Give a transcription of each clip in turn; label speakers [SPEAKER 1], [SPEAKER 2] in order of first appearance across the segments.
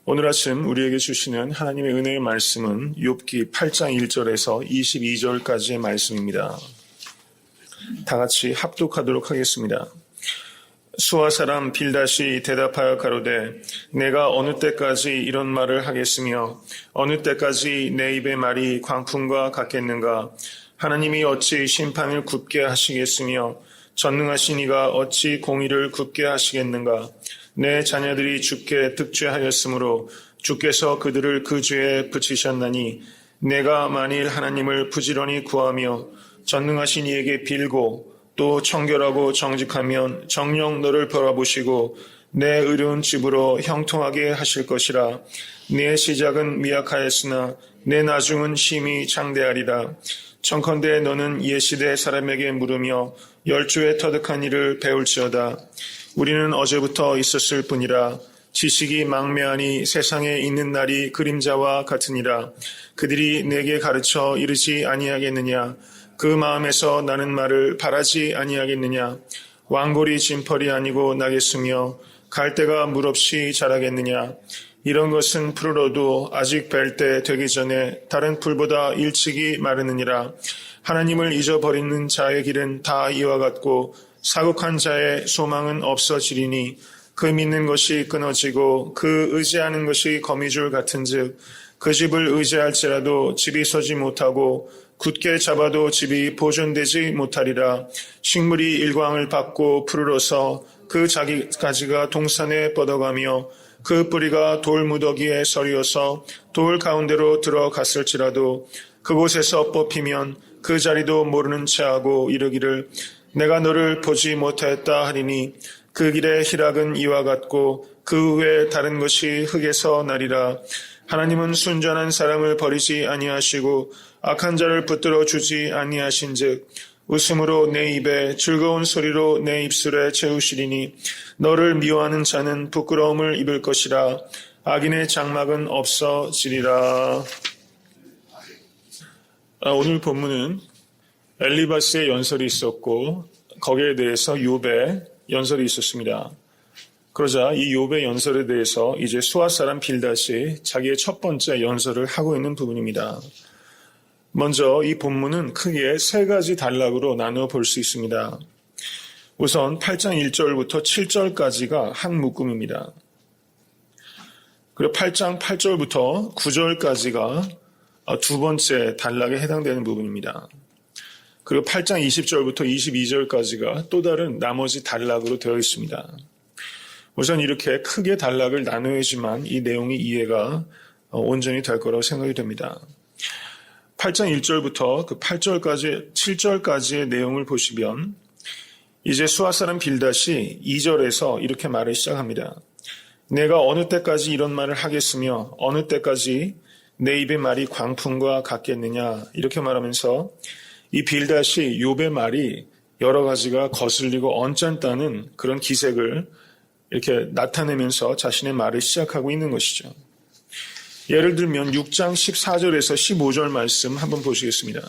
[SPEAKER 1] 오늘 아침 우리에게 주시는 하나님의 은혜의 말씀은 욥기 8장 1절에서 22절까지의 말씀입니다. 다 같이 합독하도록 하겠습니다. 수아 사람 빌닷이 대답하여 가로되 내가 어느 때까지 이런 말을 하겠으며 어느 때까지 내 입의 말이 광풍과 같겠는가. 하나님이 어찌 심판을 굳게 하시겠으며 전능하신 이가 어찌 공의를 굳게 하시겠는가. 내 자녀들이 주께 득죄하였으므로 주께서 그들을 그 죄에 붙이셨나니 내가 만일 하나님을 부지런히 구하며 전능하신 이에게 빌고 또 청결하고 정직하면 정녕 너를 바라보시고 내 의로운 집으로 형통하게 하실 것이라. 내 시작은 미약하였으나 내 나중은 심히 장대하리라. 청컨대 너는 옛시대 사람에게 물으며 열조의 터득한 일을 배울지어다. 우리는 어제부터 있었을 뿐이라. 지식이 망매하니 세상에 있는 날이 그림자와 같으니라. 그들이 내게 가르쳐 이르지 아니하겠느냐. 그 마음에서 나는 말을 바라지 아니하겠느냐. 왕골이 진펄이 아니고 나겠으며 갈대가 물 없이 자라겠느냐. 이런 것은 푸르러도 아직 뵐 때 되기 전에 다른 풀보다 일찍이 마르느니라. 하나님을 잊어버리는 자의 길은 다 이와 같고 사국한 자의 소망은 없어지리니 그 믿는 것이 끊어지고 그 의지하는 것이 거미줄 같은즉 그 집을 의지할지라도 집이 서지 못하고 굳게 잡아도 집이 보존되지 못하리라. 식물이 일광을 받고 푸르러서 그 자기 가지가 동산에 뻗어가며 그 뿌리가 돌 무더기에 서리어서 돌 가운데로 들어갔을지라도 그곳에서 뽑히면 그 자리도 모르는 체하고 이르기를 내가 너를 보지 못하였다 하리니 그 길의 희락은 이와 같고 그 외에 다른 것이 흙에서 나리라. 하나님은 순전한 사람을 버리지 아니하시고 악한 자를 붙들어 주지 아니하신즉 웃음으로 내 입에 즐거운 소리로 내 입술에 채우시리니 너를 미워하는 자는 부끄러움을 입을 것이라. 악인의 장막은 없어지리라. 오늘 본문은 엘리바스의 연설이 있었고 거기에 대해서 욥의 연설이 있었습니다. 그러자 이 욥의 연설에 대해서 이제 수아 사람 빌닷이 자기의 첫 번째 연설을 하고 있는 부분입니다. 먼저 이 본문은 크게 세 가지 단락으로 나누어 볼 수 있습니다. 우선 8장 1절부터 7절까지가 한 묶음입니다. 그리고 8장 8절부터 9절까지가 두 번째 단락에 해당되는 부분입니다. 그리고 8장 20절부터 22절까지가 또 다른 나머지 단락으로 되어 있습니다. 우선 이렇게 크게 단락을 나누어야지만 이 내용이 이해가 온전히 될 거라고 생각이 됩니다. 8장 1절부터 그 8절까지 7절까지의 내용을 보시면 이제 수아 사람 빌닷이 2절에서 이렇게 말을 시작합니다. 내가 어느 때까지 이런 말을 하겠으며 어느 때까지 내 입의 말이 광풍과 같겠느냐 이렇게 말하면서 이 빌닷이 욥의 말이 여러 가지가 거슬리고 언짢다는 그런 기색을 이렇게 나타내면서 자신의 말을 시작하고 있는 것이죠. 예를 들면 6장 14절에서 15절 말씀 한번 보시겠습니다.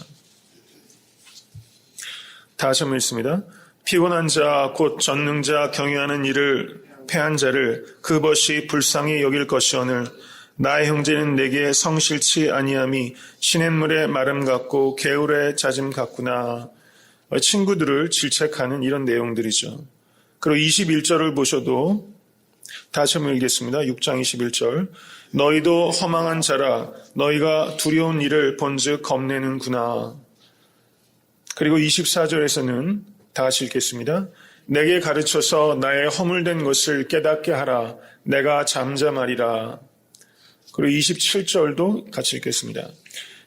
[SPEAKER 1] 다시 한번 읽습니다. 피곤한 자 곧 전능자 경유하는 일을 패한 자를 그 벗이 불쌍히 여길 것이오늘 나의 형제는 내게 성실치 아니함이 시냇물의 마름 같고 개울의 잦음 같구나. 친구들을 질책하는 이런 내용들이죠. 그리고 21절을 보셔도 다시 한번 읽겠습니다. 6장 21절 너희도 허망한 자라 너희가 두려운 일을 본즉 겁내는구나. 그리고 24절에서는 다시 읽겠습니다. 내게 가르쳐서 나의 허물된 것을 깨닫게 하라. 내가 잠잠하리라. 그리고 27절도 같이 읽겠습니다.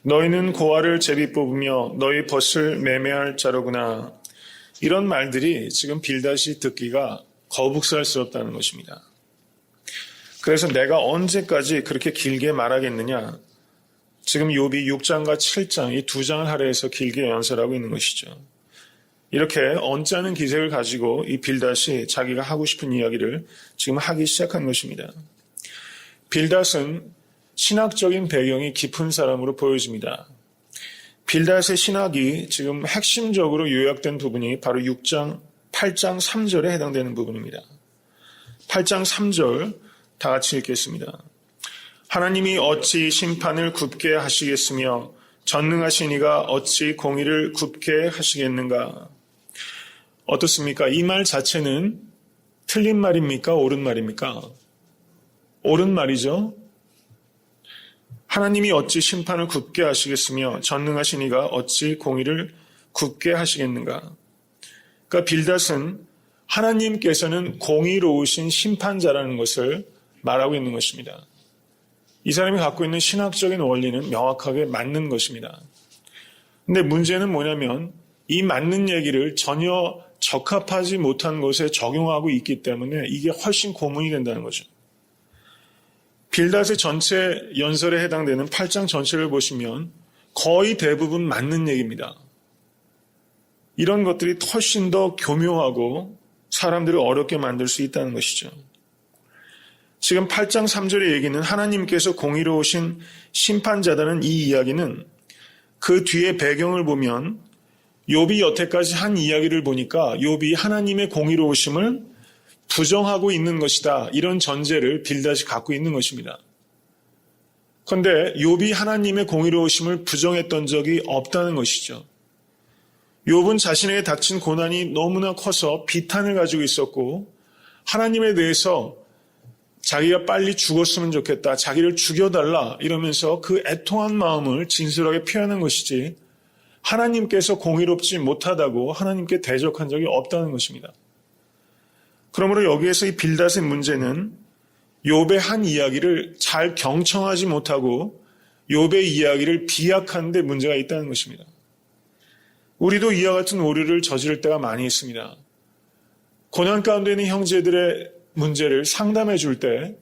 [SPEAKER 1] 너희는 고아를 제비 뽑으며 너희 벗을 매매할 자로구나. 이런 말들이 지금 빌닷이 듣기가 거북살스럽다는 것입니다. 그래서 내가 언제까지 그렇게 길게 말하겠느냐. 지금 욥이 6장과 7장 이 두 장을 할애해서 길게 연설하고 있는 것이죠. 이렇게 언짢은 기색을 가지고 이 빌닷이 자기가 하고 싶은 이야기를 지금 하기 시작한 것입니다. 빌닷은 신학적인 배경이 깊은 사람으로 보여집니다. 빌닷의 신학이 지금 핵심적으로 요약된 부분이 바로 8장 3절에 해당되는 부분입니다. 8장 3절 다 같이 읽겠습니다. 하나님이 어찌 심판을 굽게 하시겠으며 전능하신 이가 어찌 공의를 굽게 하시겠는가? 어떻습니까? 이 말 자체는 틀린 말입니까? 옳은 말입니까? 옳은 말이죠. 하나님이 어찌 심판을 굽게 하시겠으며 전능하신 이가 어찌 공의를 굽게 하시겠는가? 그러니까 빌닷은 하나님께서는 공의로우신 심판자라는 것을 말하고 있는 것입니다. 이 사람이 갖고 있는 신학적인 원리는 명확하게 맞는 것입니다. 근데 문제는 뭐냐면 이 맞는 얘기를 전혀 적합하지 못한 것에 적용하고 있기 때문에 이게 훨씬 고문이 된다는 거죠. 빌닷의 전체 연설에 해당되는 8장 전체를 보시면 거의 대부분 맞는 얘기입니다. 이런 것들이 훨씬 더 교묘하고 사람들을 어렵게 만들 수 있다는 것이죠. 지금 8장 3절의 얘기는 하나님께서 공의로우신 심판자다는 이 이야기는 그 뒤에 배경을 보면 욥이 여태까지 한 이야기를 보니까 욥이 하나님의 공의로우심을 부정하고 있는 것이다. 이런 전제를 빌닷이 갖고 있는 것입니다. 그런데 욥이 하나님의 공의로우심을 부정했던 적이 없다는 것이죠. 욥은 자신에게 닥친 고난이 너무나 커서 비탄을 가지고 있었고 하나님에 대해서 자기가 빨리 죽었으면 좋겠다. 자기를 죽여달라 이러면서 그 애통한 마음을 진솔하게 표현한 것이지 하나님께서 공의롭지 못하다고 하나님께 대적한 적이 없다는 것입니다. 그러므로 여기에서 이 빌닷의 문제는 욥의 한 이야기를 잘 경청하지 못하고 욥의 이야기를 비약하는 데 문제가 있다는 것입니다. 우리도 이와 같은 오류를 저지를 때가 많이 있습니다. 고난 가운데 있는 형제들의 문제를 상담해 줄 때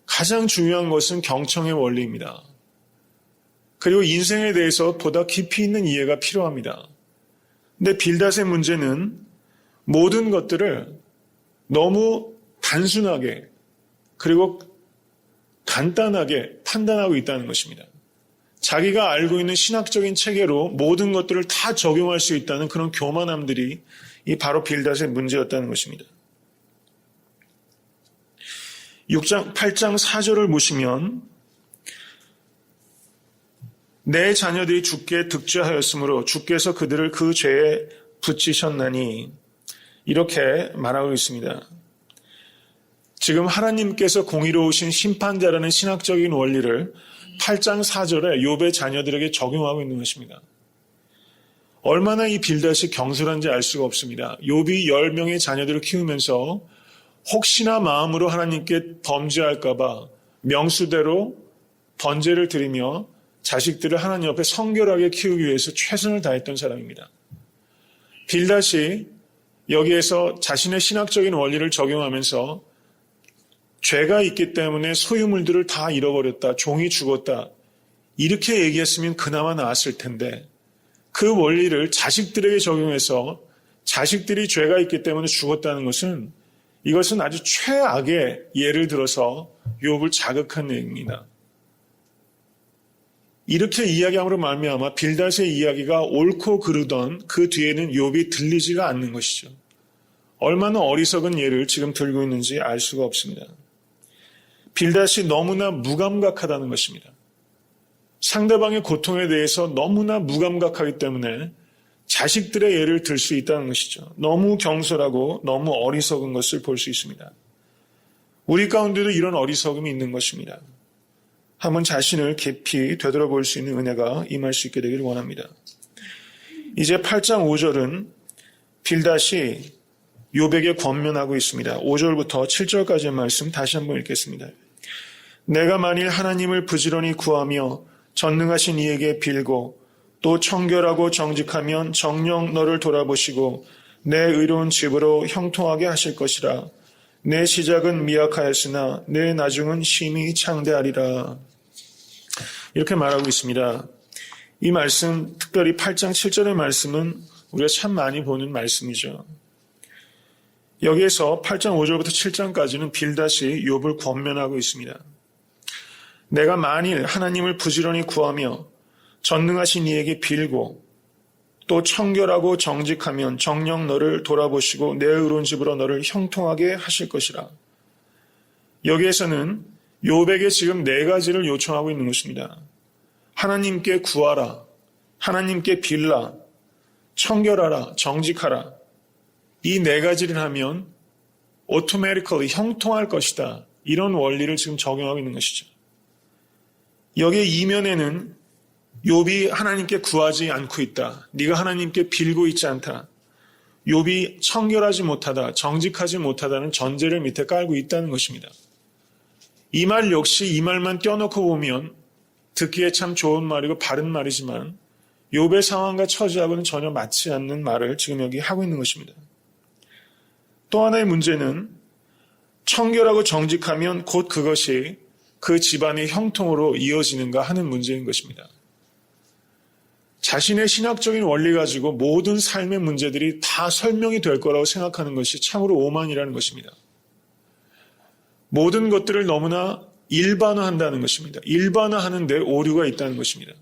[SPEAKER 1] 가장 중요한 것은 경청의 원리입니다. 그리고 인생에 대해서 보다 깊이 있는 이해가 필요합니다. 근데 빌닷의 문제는 모든 것들을 너무 단순하게 그리고 간단하게 판단하고 있다는 것입니다. 자기가 알고 있는 신학적인 체계로 모든 것들을 다 적용할 수 있다는 그런 교만함들이 이 바로 빌닷의 문제였다는 것입니다. 8장 4절을 보시면 내 자녀들이 주께 득죄하였으므로 주께서 그들을 그 죄에 붙이셨나니 이렇게 말하고 있습니다. 지금 하나님께서 공의로우신 심판자라는 신학적인 원리를 8장 4절에 욥의 자녀들에게 적용하고 있는 것입니다. 얼마나 이 빌닷이 경솔한지 알 수가 없습니다. 욥이 10명의 자녀들을 키우면서 혹시나 마음으로 하나님께 범죄할까 봐 명수대로 번제를 드리며 자식들을 하나님 앞에 성결하게 키우기 위해서 최선을 다했던 사람입니다. 빌닷이 여기에서 자신의 신학적인 원리를 적용하면서 죄가 있기 때문에 소유물들을 다 잃어버렸다, 종이 죽었다 이렇게 얘기했으면 그나마 나았을 텐데 그 원리를 자식들에게 적용해서 자식들이 죄가 있기 때문에 죽었다는 것은 이것은 아주 최악의 예를 들어서 욥을 자극한 얘기입니다. 이렇게 이야기함으로 말미암아 빌닷의 이야기가 옳고 그르던 그 뒤에는 욥이 들리지가 않는 것이죠. 얼마나 어리석은 예를 지금 들고 있는지 알 수가 없습니다. 빌닷이 너무나 무감각하다는 것입니다. 상대방의 고통에 대해서 너무나 무감각하기 때문에 자식들의 예를 들 수 있다는 것이죠. 너무 경솔하고 너무 어리석은 것을 볼 수 있습니다. 우리 가운데도 이런 어리석음이 있는 것입니다. 한번 자신을 깊이 되돌아볼 수 있는 은혜가 임할 수 있게 되기를 원합니다. 이제 8장 5절은 빌닷이 욥에게 권면하고 있습니다. 5절부터 7절까지의 말씀 다시 한번 읽겠습니다. 내가 만일 하나님을 부지런히 구하며 전능하신 이에게 빌고 또 청결하고 정직하면 정녕 너를 돌아보시고 내 의로운 집으로 형통하게 하실 것이라. 내 시작은 미약하였으나 내 나중은 심히 창대하리라. 이렇게 말하고 있습니다. 이 말씀, 특별히 8장 7절의 말씀은 우리가 참 많이 보는 말씀이죠. 여기에서 8장 5절부터 7장까지는 빌닷이 욥을 권면하고 있습니다. 내가 만일 하나님을 부지런히 구하며 전능하신 이에게 빌고 또 청결하고 정직하면 정녕 너를 돌아보시고 내 의로운 집으로 너를 형통하게 하실 것이라. 여기에서는 욥에게 지금 네 가지를 요청하고 있는 것입니다. 하나님께 구하라, 하나님께 빌라, 청결하라, 정직하라. 이 네 가지를 하면 automatically 형통할 것이다. 이런 원리를 지금 적용하고 있는 것이죠. 여기에 이면에는 욥이 하나님께 구하지 않고 있다. 네가 하나님께 빌고 있지 않다. 욥이 청결하지 못하다, 정직하지 못하다는 전제를 밑에 깔고 있다는 것입니다. 이 말 역시 이 말만 껴놓고 보면 듣기에 참 좋은 말이고 바른 말이지만 욥의 상황과 처지하고는 전혀 맞지 않는 말을 지금 여기 하고 있는 것입니다. 또 하나의 문제는 청결하고 정직하면 곧 그것이 그 집안의 형통으로 이어지는가 하는 문제인 것입니다. 자신의 신학적인 원리 가지고 모든 삶의 문제들이 다 설명이 될 거라고 생각하는 것이 참으로 오만이라는 것입니다. 모든 것들을 너무나 일반화한다는 것입니다. 일반화하는데 오류가 있다는 것입니다.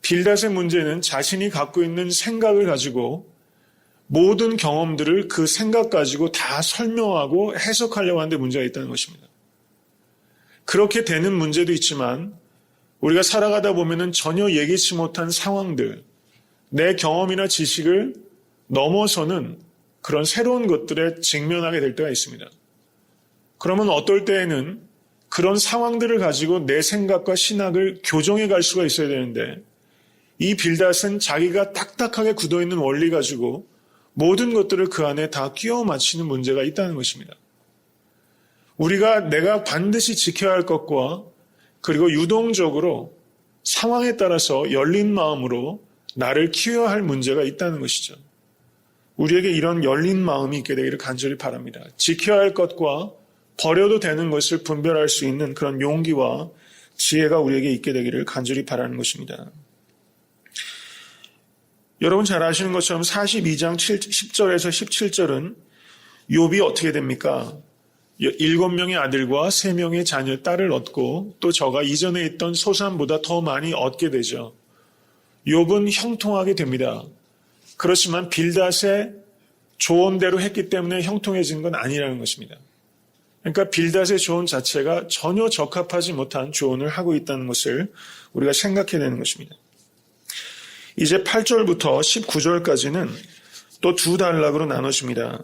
[SPEAKER 1] 빌닷의 문제는 자신이 갖고 있는 생각을 가지고 모든 경험들을 그 생각 가지고 다 설명하고 해석하려고 하는데 문제가 있다는 것입니다. 그렇게 되는 문제도 있지만 우리가 살아가다 보면은 전혀 예기치 못한 상황들, 내 경험이나 지식을 넘어서는 그런 새로운 것들에 직면하게 될 때가 있습니다. 그러면 어떨 때에는 그런 상황들을 가지고 내 생각과 신학을 교정해 갈 수가 있어야 되는데 이 빌닷은 자기가 딱딱하게 굳어있는 원리 가지고 모든 것들을 그 안에 다 끼워 맞추는 문제가 있다는 것입니다. 내가 반드시 지켜야 할 것과 그리고 유동적으로 상황에 따라서 열린 마음으로 나를 키워야 할 문제가 있다는 것이죠. 우리에게 이런 열린 마음이 있게 되기를 간절히 바랍니다. 지켜야 할 것과 버려도 되는 것을 분별할 수 있는 그런 용기와 지혜가 우리에게 있게 되기를 간절히 바라는 것입니다. 여러분 잘 아시는 것처럼 42장 10절에서 17절은 욥이 어떻게 됩니까? 7명의 아들과 3명의 자녀, 딸을 얻고 또 저가 이전에 있던 소산보다 더 많이 얻게 되죠. 욥은 형통하게 됩니다. 그렇지만 빌닷의 조언대로 했기 때문에 형통해진 건 아니라는 것입니다. 그러니까 빌닷의 조언 자체가 전혀 적합하지 못한 조언을 하고 있다는 것을 우리가 생각해야 되는 것입니다. 이제 8절부터 19절까지는 또 두 단락으로 나눠집니다.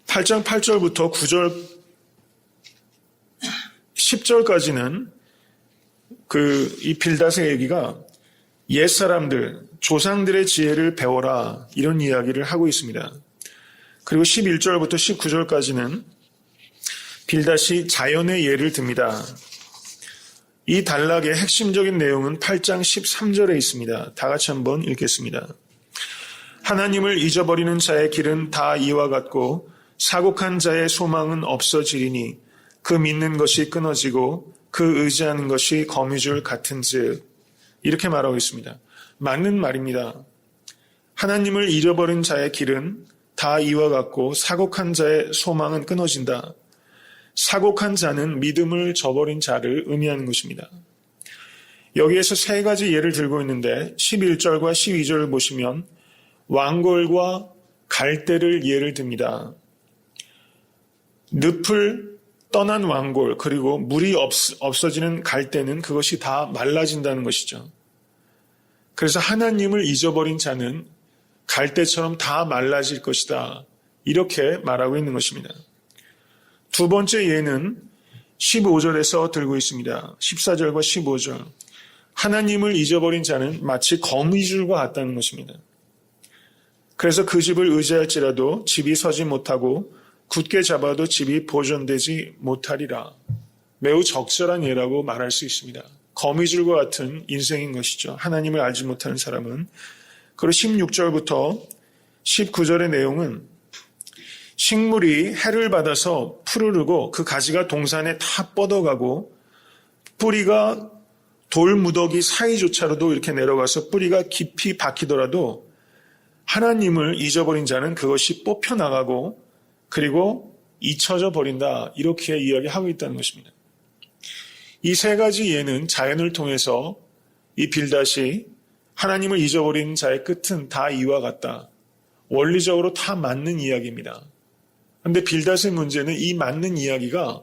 [SPEAKER 1] 8장 8절부터 9절 10절까지는 이 빌닷의 얘기가 옛사람들, 조상들의 지혜를 배워라 이런 이야기를 하고 있습니다. 그리고 11절부터 19절까지는 빌닷이 자연의 예를 듭니다. 이 단락의 핵심적인 내용은 8장 13절에 있습니다. 다 같이 한번 읽겠습니다. 하나님을 잊어버리는 자의 길은 다 이와 같고 사곡한 자의 소망은 없어지리니 그 믿는 것이 끊어지고 그 의지하는 것이 거미줄 같은즉. 이렇게 말하고 있습니다. 맞는 말입니다. 하나님을 잃어버린 자의 길은 다 이와 같고 사곡한 자의 소망은 끊어진다. 사곡한 자는 믿음을 저버린 자를 의미하는 것입니다. 여기에서 세 가지 예를 들고 있는데 11절과 12절을 보시면 왕골과 갈대를 예를 듭니다. 늪을 떠난 왕골 그리고 물이 없어지는 갈대는 그것이 다 말라진다는 것이죠. 그래서 하나님을 잊어버린 자는 갈대처럼 다 말라질 것이다. 이렇게 말하고 있는 것입니다. 두 번째 예는 15절에서 들고 있습니다. 14절과 15절. 하나님을 잊어버린 자는 마치 거미줄과 같다는 것입니다. 그래서 그 집을 의지할지라도 집이 서지 못하고 굳게 잡아도 집이 보존되지 못하리라. 매우 적절한 예라고 말할 수 있습니다. 거미줄과 같은 인생인 것이죠. 하나님을 알지 못하는 사람은. 그리고 16절부터 19절의 내용은 식물이 해를 받아서 푸르르고 그 가지가 동산에 다 뻗어가고 뿌리가 돌무더기 사이조차로도 이렇게 내려가서 뿌리가 깊이 박히더라도 하나님을 잊어버린 자는 그것이 뽑혀나가고 그리고 잊혀져 버린다. 이렇게 이야기하고 있다는 것입니다. 이 세 가지 예는 자연을 통해서 이 빌닷이 하나님을 잊어버린 자의 끝은 다 이와 같다. 원리적으로 다 맞는 이야기입니다. 그런데 빌닷의 문제는 이 맞는 이야기가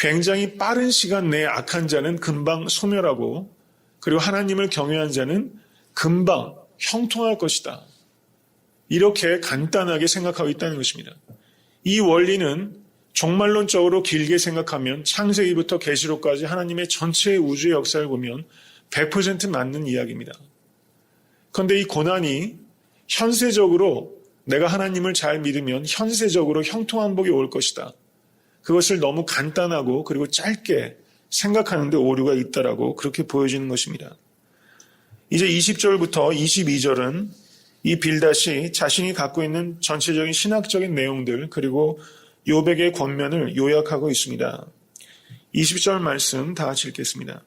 [SPEAKER 1] 굉장히 빠른 시간 내에 악한 자는 금방 소멸하고 그리고 하나님을 경외한 자는 금방 형통할 것이다. 이렇게 간단하게 생각하고 있다는 것입니다. 이 원리는 종말론적으로 길게 생각하면 창세기부터 계시록까지 하나님의 전체 우주의 역사를 보면 100% 맞는 이야기입니다. 그런데 이 고난이 현세적으로 내가 하나님을 잘 믿으면 현세적으로 형통한 복이 올 것이다. 그것을 너무 간단하고 그리고 짧게 생각하는데 오류가 있다라고 그렇게 보여지는 것입니다. 이제 20절부터 22절은 이 빌닷이 자신이 갖고 있는 전체적인 신학적인 내용들 그리고 욥에게 권면을 요약하고 있습니다. 20절 말씀 다 같이 읽겠습니다.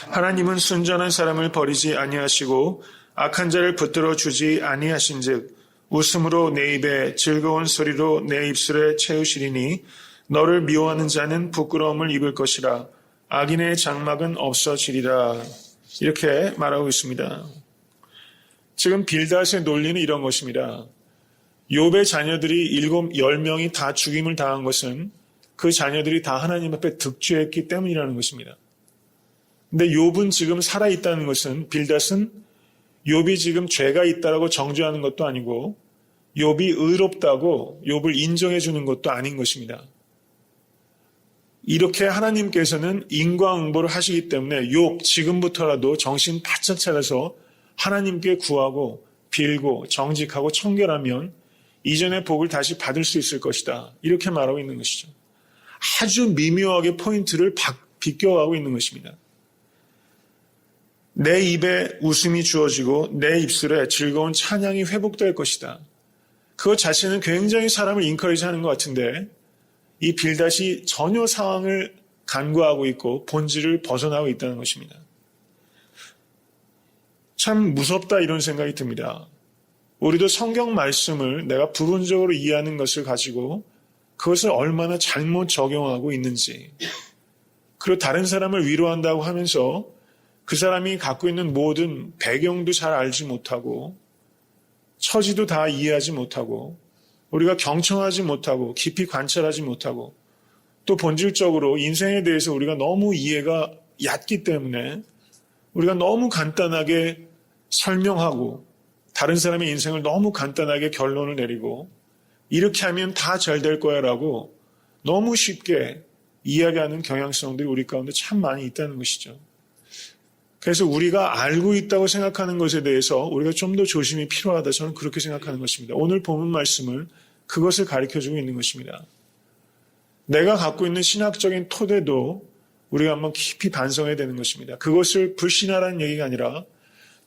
[SPEAKER 1] 하나님은 순전한 사람을 버리지 아니하시고 악한 자를 붙들어 주지 아니하신즉 웃음으로 내 입에 즐거운 소리로 내 입술에 채우시리니 너를 미워하는 자는 부끄러움을 입을 것이라 악인의 장막은 없어지리라. 이렇게 말하고 있습니다. 지금 빌닷의 논리는 이런 것입니다. 욥의 자녀들이 10명이 다 죽임을 당한 것은 그 자녀들이 다 하나님 앞에 득죄했기 때문이라는 것입니다. 근데 욥은 지금 살아있다는 것은 빌닷은 욥이 지금 죄가 있다라고 정죄하는 것도 아니고 욥이 의롭다고 욥을 인정해 주는 것도 아닌 것입니다. 이렇게 하나님께서는 인과응보를 하시기 때문에 욥 지금부터라도 정신 바짝 차려서 하나님께 구하고 빌고 정직하고 청결하면 이전의 복을 다시 받을 수 있을 것이다. 이렇게 말하고 있는 것이죠. 아주 미묘하게 포인트를 비껴가고 있는 것입니다. 내 입에 웃음이 주어지고 내 입술에 즐거운 찬양이 회복될 것이다. 그것 자체는 굉장히 사람을 인커리지하는 것 같은데 이 빌닷이 전혀 상황을 간과하고 있고 본질을 벗어나고 있다는 것입니다. 참 무섭다 이런 생각이 듭니다. 우리도 성경 말씀을 내가 부분적으로 이해하는 것을 가지고 그것을 얼마나 잘못 적용하고 있는지 그리고 다른 사람을 위로한다고 하면서 그 사람이 갖고 있는 모든 배경도 잘 알지 못하고 처지도 다 이해하지 못하고 우리가 경청하지 못하고 깊이 관찰하지 못하고 또 본질적으로 인생에 대해서 우리가 너무 이해가 얕기 때문에 우리가 너무 간단하게 설명하고 다른 사람의 인생을 너무 간단하게 결론을 내리고 이렇게 하면 다 잘 될 거야 라고 너무 쉽게 이야기하는 경향성들이 우리 가운데 참 많이 있다는 것이죠. 그래서 우리가 알고 있다고 생각하는 것에 대해서 우리가 좀 더 조심이 필요하다. 저는 그렇게 생각하는 것입니다. 오늘 본문 말씀은 그것을 가르쳐주고 있는 것입니다. 내가 갖고 있는 신학적인 토대도 우리가 한번 깊이 반성해야 되는 것입니다. 그것을 불신하라는 얘기가 아니라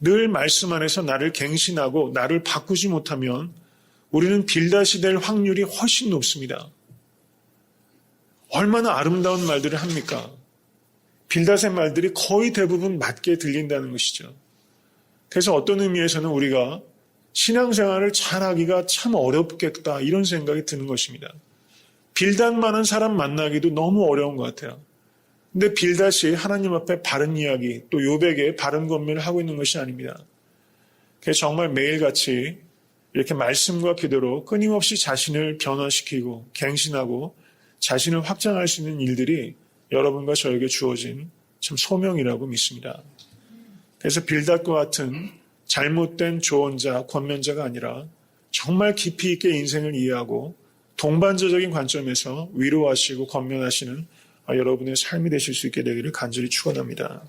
[SPEAKER 1] 늘 말씀 안에서 나를 갱신하고 나를 바꾸지 못하면 우리는 빌닷이 될 확률이 훨씬 높습니다. 얼마나 아름다운 말들을 합니까? 빌닷의 말들이 거의 대부분 맞게 들린다는 것이죠. 그래서 어떤 의미에서는 우리가 신앙생활을 잘하기가 참 어렵겠다 이런 생각이 드는 것입니다. 빌닷만한 사람 만나기도 너무 어려운 것 같아요. 근데 빌닷이 하나님 앞에 바른 이야기 또 욥에게 바른 권면을 하고 있는 것이 아닙니다. 그래서 정말 매일같이 이렇게 말씀과 기도로 끊임없이 자신을 변화시키고 갱신하고 자신을 확장할 수 있는 일들이 여러분과 저에게 주어진 참 소명이라고 믿습니다. 그래서 빌닷과 같은 잘못된 조언자, 권면자가 아니라 정말 깊이 있게 인생을 이해하고 동반자적인 관점에서 위로하시고 권면하시는 여러분의 삶이 되실 수 있게 되기를 간절히 축원합니다.